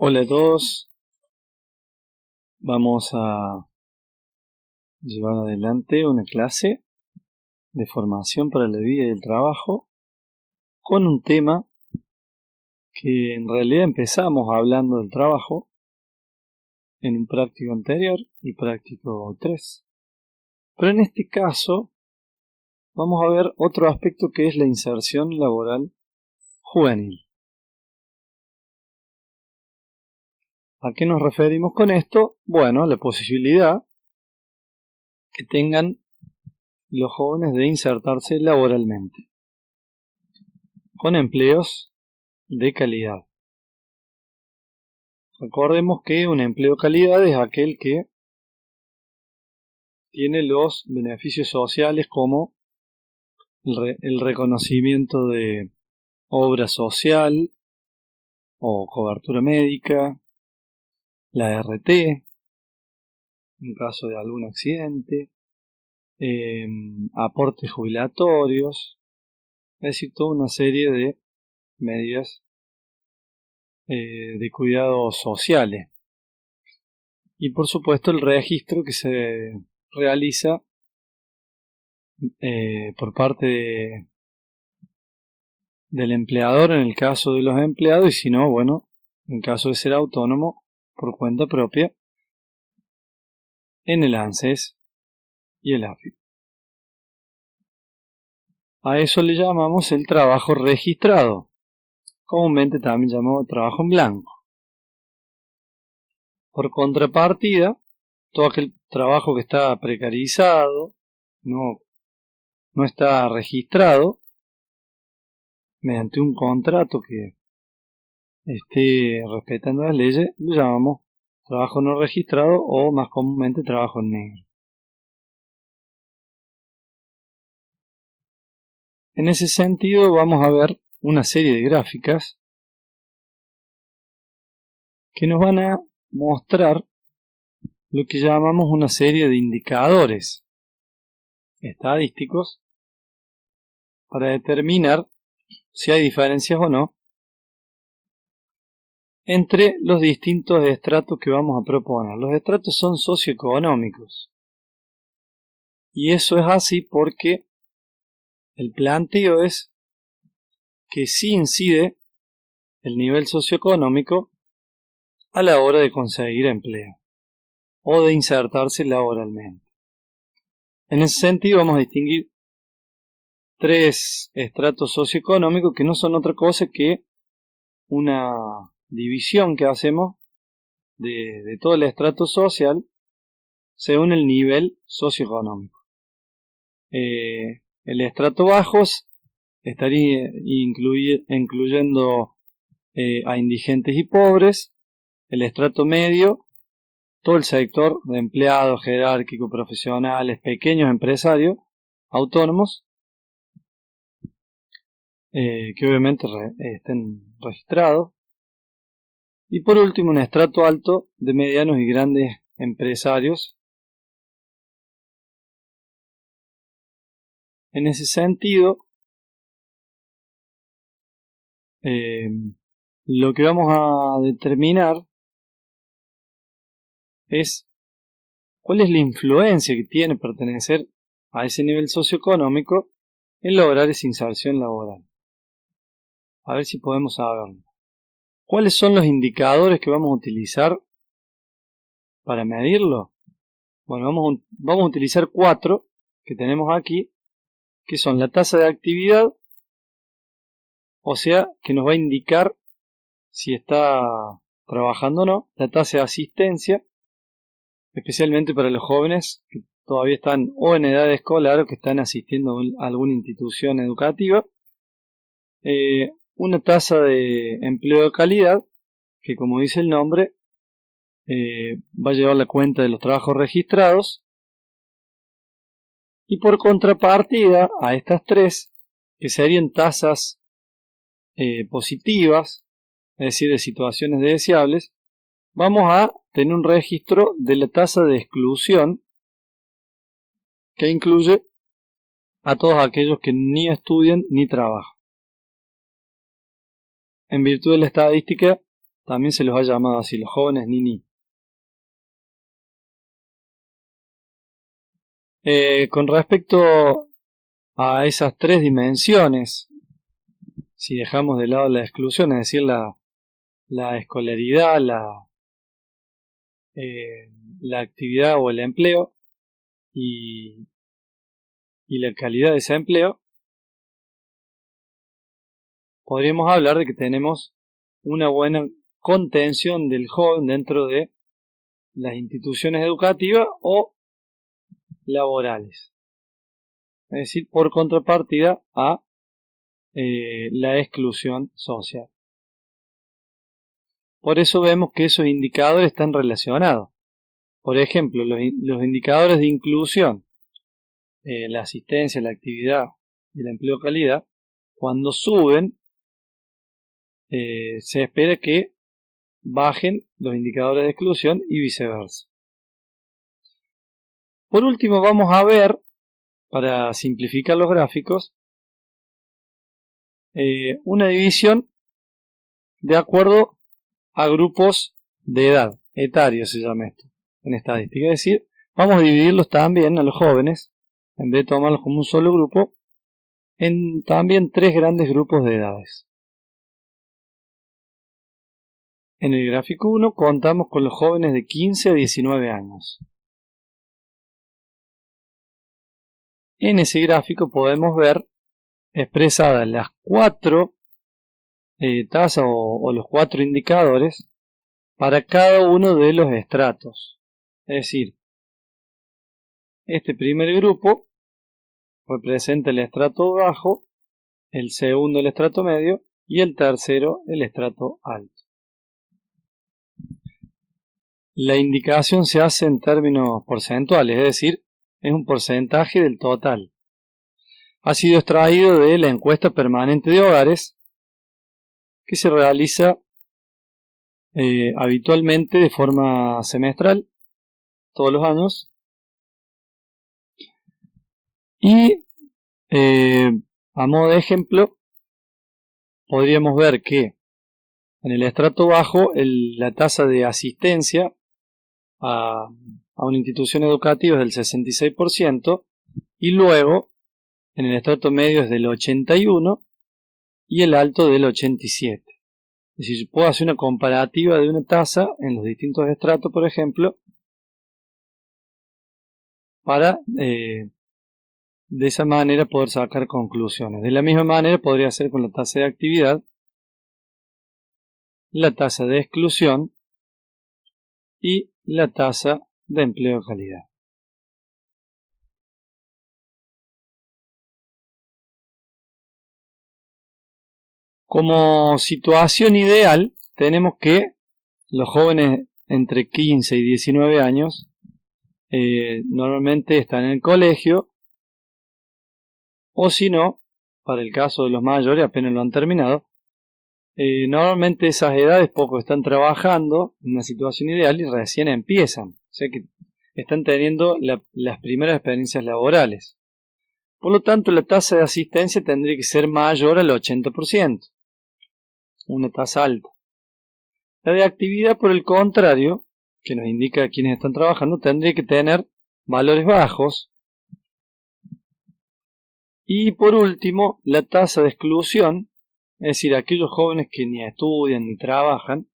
Hola a todos, vamos a llevar adelante una clase de formación para la vida y el trabajo con un tema que en realidad empezamos hablando del trabajo en un práctico anterior y práctico 3. Pero en este caso vamos a ver otro aspecto que es la inserción laboral juvenil. ¿A qué nos referimos con esto? Bueno, la posibilidad que tengan los jóvenes de insertarse laboralmente con empleos de calidad. Recordemos que un empleo de calidad es aquel que tiene los beneficios sociales como el reconocimiento de obra social o cobertura médica, la RT en caso de algún accidente, aportes jubilatorios, es decir, toda una serie de medidas de cuidados sociales. Y por supuesto el registro que se realiza por parte del empleador en el caso de los empleados y si no, bueno, en caso de ser autónomo por cuenta propia en el ANSES y el AFIP. A eso le llamamos el trabajo registrado, comúnmente también llamado trabajo en blanco. Por contrapartida, todo aquel trabajo que está precarizado, no está registrado mediante un contrato que esté respetando las leyes, lo llamamos trabajo no registrado o más comúnmente trabajo en negro. En ese sentido vamos a ver una serie de gráficas que nos van a mostrar lo que llamamos una serie de indicadores estadísticos para determinar si hay diferencias o no entre los distintos estratos que vamos a proponer. Los estratos son socioeconómicos y eso es así porque el planteo es que sí incide el nivel socioeconómico a la hora de conseguir empleo o de insertarse laboralmente. En ese sentido vamos a distinguir tres estratos socioeconómicos que no son otra cosa que una división que hacemos de todo el estrato social según el nivel socioeconómico. El estrato bajos estaría incluyendo a indigentes y pobres. El estrato medio, todo el sector de empleados, jerárquicos, profesionales, pequeños empresarios, autónomos, que obviamente estén registrados. Y por último, un estrato alto de medianos y grandes empresarios. En ese sentido, lo que vamos a determinar es cuál es la influencia que tiene pertenecer a ese nivel socioeconómico en lograr esa inserción laboral. A ver si podemos saberlo. ¿Cuáles son los indicadores que vamos a utilizar para medirlo? Bueno, vamos a utilizar 4 que tenemos aquí, que son la tasa de actividad, o sea, que nos va a indicar si está trabajando o no, la tasa de asistencia, especialmente para los jóvenes que todavía están o en edad escolar o que están asistiendo a alguna institución educativa, una tasa de empleo de calidad, que como dice el nombre, va a llevar la cuenta de los trabajos registrados, y por contrapartida a estas tres, que serían tasas positivas, es decir, de situaciones deseables, vamos a tener un registro de la tasa de exclusión que incluye a todos aquellos que ni estudian ni trabajan. En virtud de la estadística, también se los ha llamado así, los jóvenes Nini. Con respecto a esas tres dimensiones, si dejamos de lado la exclusión, es decir, la escolaridad, la actividad o el empleo y la calidad de ese empleo, podríamos hablar de que tenemos una buena contención del joven dentro de las instituciones educativas o laborales. Es decir, por contrapartida a la exclusión social. Por eso vemos que esos indicadores están relacionados. Por ejemplo, los indicadores de inclusión, la asistencia, la actividad y el empleo de calidad, cuando suben, se espera que bajen los indicadores de exclusión y viceversa. Por último, vamos a ver, para simplificar los gráficos, una división de acuerdo a grupos de edad, etarios se llama esto en estadística. Es decir, vamos a dividirlos también a los jóvenes, en vez de tomarlos como un solo grupo, en también tres grandes grupos de edades. En el gráfico 1 contamos con los jóvenes de 15 a 19 años. En ese gráfico podemos ver expresadas las cuatro tasas o los cuatro indicadores para cada uno de los estratos. Es decir, este primer grupo representa el estrato bajo, el segundo el estrato medio y el tercero el estrato alto. La indicación se hace en términos porcentuales, es decir, es un porcentaje del total. Ha sido extraído de la encuesta permanente de hogares que se realiza habitualmente de forma semestral, todos los años. Y a modo de ejemplo, podríamos ver que en el estrato bajo la tasa de asistencia a una institución educativa es del 66% y luego en el estrato medio es del 81% y el alto del 87%. Es decir, puedo hacer una comparativa de una tasa en los distintos estratos, por ejemplo, para de esa manera poder sacar conclusiones. De la misma manera podría ser con la tasa de actividad, la tasa de exclusión y la tasa de empleo de calidad. Como situación ideal, tenemos que los jóvenes entre 15 y 19 años normalmente están en el colegio, o si no, para el caso de los mayores apenas lo han terminado, normalmente esas edades poco están trabajando en una situación ideal y recién empiezan, o sea que están teniendo las primeras experiencias laborales. Por lo tanto, la tasa de asistencia tendría que ser mayor al 80%, una tasa alta. La de actividad, por el contrario, que nos indica a quienes están trabajando, tendría que tener valores bajos. Y por último, la tasa de exclusión, es decir, aquellos jóvenes que ni estudian ni trabajan,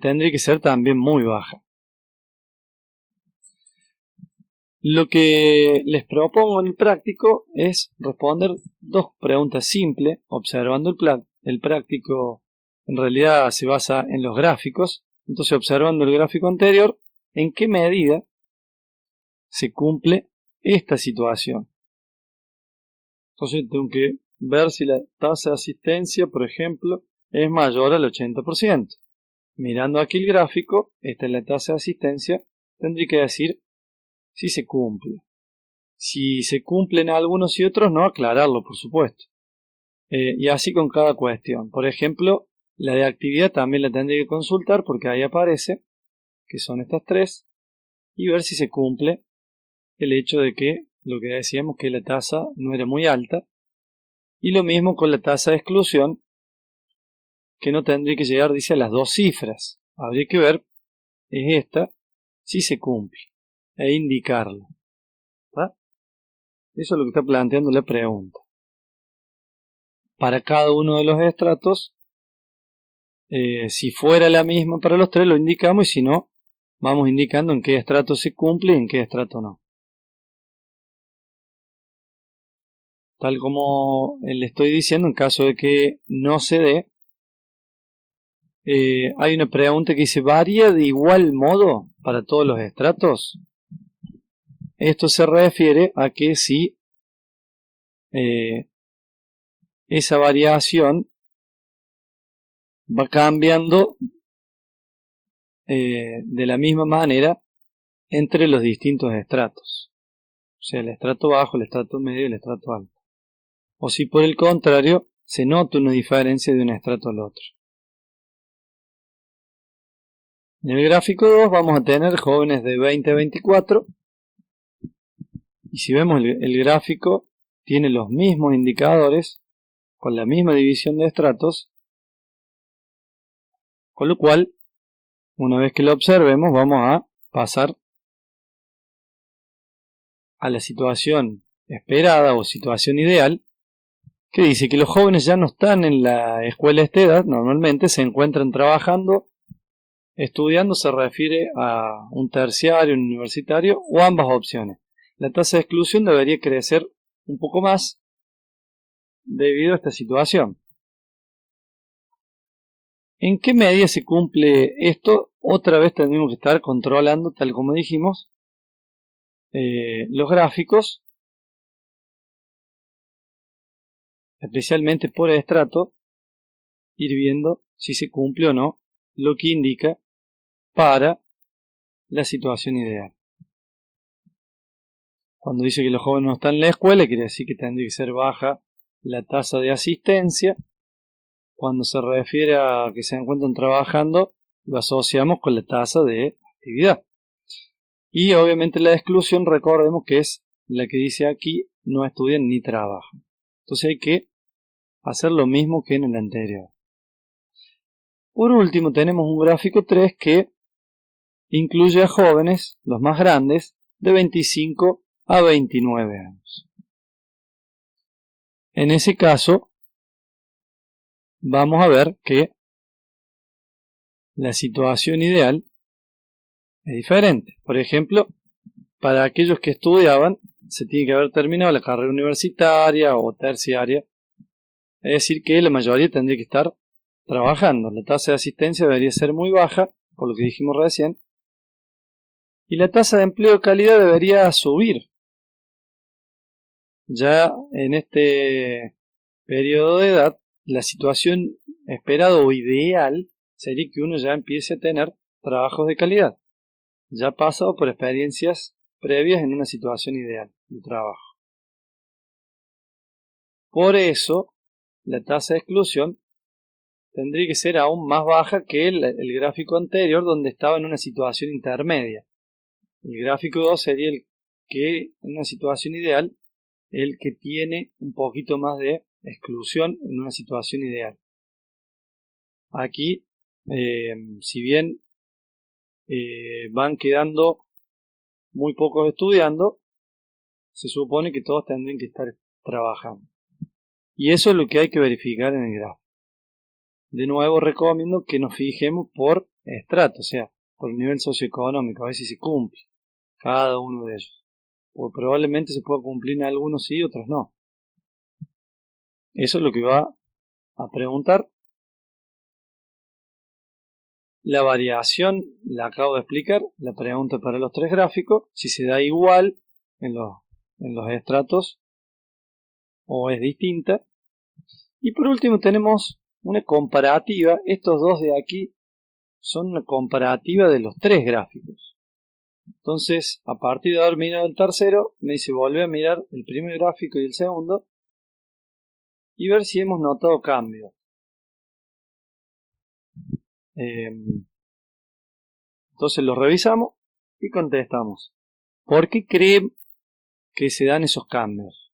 tendría que ser también muy baja. Lo que les propongo en el práctico es responder dos preguntas simples, observando el práctico. En realidad se basa en los gráficos, entonces observando el gráfico anterior, ¿en qué medida se cumple esta situación? Entonces tengo que ver si la tasa de asistencia, por ejemplo, es mayor al 80%. Mirando aquí el gráfico, esta es la tasa de asistencia, tendría que decir si se cumple. Si se cumplen algunos y otros, no aclararlo, por supuesto. Y así con cada cuestión. Por ejemplo, la de actividad también la tendría que consultar porque ahí aparece que son estas tres y ver si se cumple el hecho de que lo que decíamos que la tasa no era muy alta. Y lo mismo con la tasa de exclusión, que no tendría que llegar, dice, a las 2 cifras. Habría que ver, es esta, si se cumple, e indicarla. ¿Va? Eso es lo que está planteando la pregunta. Para cada uno de los estratos, si fuera la misma para los tres, lo indicamos, y si no, vamos indicando en qué estrato se cumple y en qué estrato no. Tal como le estoy diciendo, en caso de que no se dé, hay una pregunta que dice, ¿varía de igual modo para todos los estratos? Esto se refiere a que si esa variación va cambiando de la misma manera entre los distintos estratos. O sea, el estrato bajo, el estrato medio y el estrato alto. O si por el contrario se nota una diferencia de un estrato al otro. En el gráfico 2 vamos a tener jóvenes de 20 a 24. Y si vemos el gráfico, tiene los mismos indicadores, con la misma división de estratos, con lo cual, una vez que lo observemos, vamos a pasar a la situación esperada o situación ideal, que dice que los jóvenes ya no están en la escuela a esta edad, normalmente se encuentran trabajando, estudiando, se refiere a un terciario, un universitario o ambas opciones. La tasa de exclusión debería crecer un poco más debido a esta situación. ¿En qué medida se cumple esto? Otra vez tendremos que estar controlando, tal como dijimos, los gráficos, especialmente por estrato, ir viendo si se cumple o no lo que indica para la situación ideal. Cuando dice que los jóvenes no están en la escuela, quiere decir que tendría que ser baja la tasa de asistencia. Cuando se refiere a que se encuentran trabajando, lo asociamos con la tasa de actividad. Y obviamente la exclusión, recordemos que es la que dice aquí, no estudian ni trabajan. Entonces hay que hacer lo mismo que en el anterior. Por último tenemos un gráfico 3 que incluye a jóvenes, los más grandes, de 25 a 29 años. En ese caso, vamos a ver que la situación ideal es diferente. Por ejemplo, para aquellos que estudiaban, se tiene que haber terminado la carrera universitaria o terciaria. Es decir, que la mayoría tendría que estar trabajando. La tasa de asistencia debería ser muy baja, por lo que dijimos recién. Y la tasa de empleo de calidad debería subir. Ya en este periodo de edad, la situación esperada o ideal sería que uno ya empiece a tener trabajos de calidad, ya pasado por experiencias previas en una situación ideal de trabajo. Por eso, la tasa de exclusión tendría que ser aún más baja que el gráfico anterior, donde estaba en una situación intermedia. El gráfico 2 sería el que, en una situación ideal, el que tiene un poquito más de exclusión en una situación ideal. Aquí, si bien van quedando muy pocos estudiando, se supone que todos tendrían que estar trabajando. Y eso es lo que hay que verificar en el gráfico. De nuevo recomiendo que nos fijemos por estrato, o sea, por el nivel socioeconómico, a ver si se cumple cada uno de ellos. O probablemente se pueda cumplir en algunos sí y otros no. Eso es lo que va a preguntar. La variación la acabo de explicar, la pregunta para los tres gráficos, si se da igual en los estratos o es distinta. Y por último tenemos una comparativa, estos dos de aquí son una comparativa de los tres gráficos. Entonces, a partir de haber mirado el tercero, me dice volver a mirar el primer gráfico y el segundo y ver si hemos notado cambios. Entonces lo revisamos y contestamos. ¿Por qué creen que se dan esos cambios?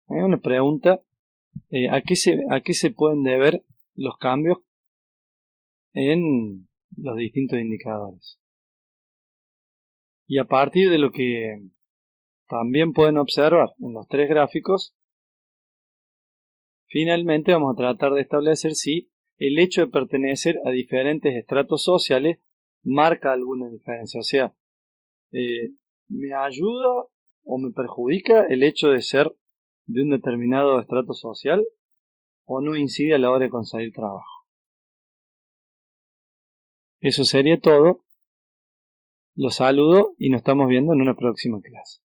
Es una pregunta. ¿A qué se pueden deber los cambios en los distintos indicadores. Y a partir de lo que también pueden observar en los tres gráficos, finalmente vamos a tratar de establecer si el hecho de pertenecer a diferentes estratos sociales marca alguna diferencia. O sea, ¿me ayuda o me perjudica el hecho de ser de un determinado estrato social o no incide a la hora de conseguir trabajo? Eso sería todo. Los saludo y nos estamos viendo en una próxima clase.